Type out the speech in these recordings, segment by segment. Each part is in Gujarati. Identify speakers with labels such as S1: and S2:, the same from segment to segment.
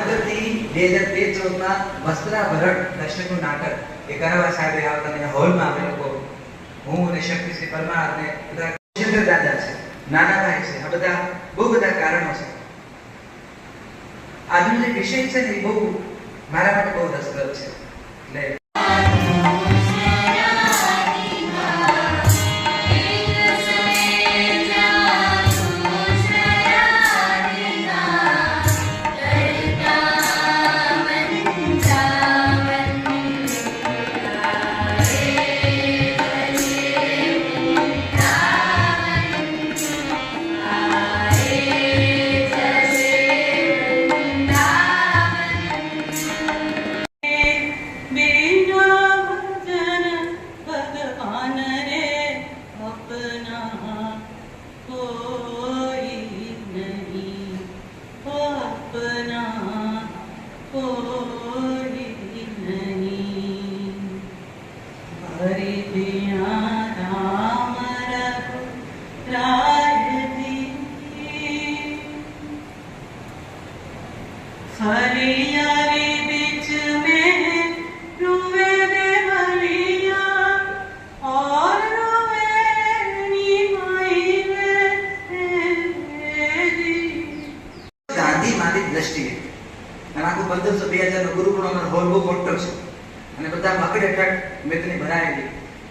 S1: ભાવનગરથી 2013-14માં વસ્ત્રા ભરત દર્શકનું નાટક એ કરાવા સાહેબે આવતા મને હોલમાં અમે લોકો હું અને શક્તિશ્રી પરમાર અને બધા ચંદ્ર દાદા છે, નાના ભાઈ છે, આ બધા બહુ બધા કારણો છે. આજનો જે વિષય છે ને એ બહુ મારા માટે બહુ રસપ્રદ છે. એટલે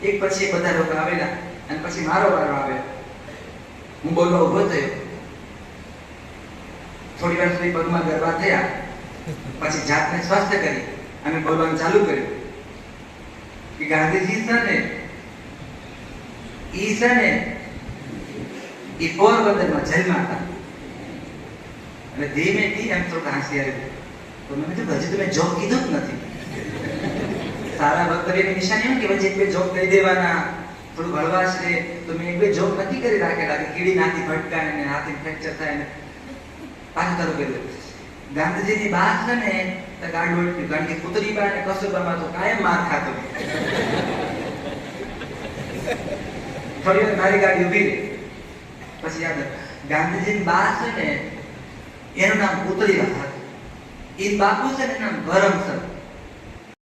S1: એક પછી બધા લોકો આવેલા અને પછી મારો વારો આવ્યો. હું બોલવા ઉભો થયો. થોડી વાર સુધી પગમાં ગરબા થયા, પછી જાતને સ્વસ્થ કરી અને બોલવાનું ચાલુ કર્યું કે ગાંધીજી છે ને એ પોરબંદરમાં જેલમાં હતા. અને ધીમેથી એમ થોડું હાંસી આવ્યું. તો મેં કીધું હજી તમે જોક કીધું જ નથી. સારા વક્તવ્યની નિશાની હોય કે પછી એક બે જોક કહી દેવાના, થોડું હળવાશ રહે. તો મેં એક બે જોક નથી કરી રાખેલા કે કીડી નાથી ભટકાય ને હાથી ફ્રેક્ચર થાય ને પાછું ચાલુ કરી દઉં. ગાંધીજીની વાત છે ને તો ગાડું ઉઠ્યું, કારણ કે કુતરીબા અને કસ્તુરબામાં તો કાયમ માર ખાતો. થોડી વાર મારી ગાડી ઉભી રહી. પછી યાદ ગાંધીજીની બા છે ને એનું નામ કુતરીબા હતું. એ બાપુ છે ને એનું નામ ભરમસર.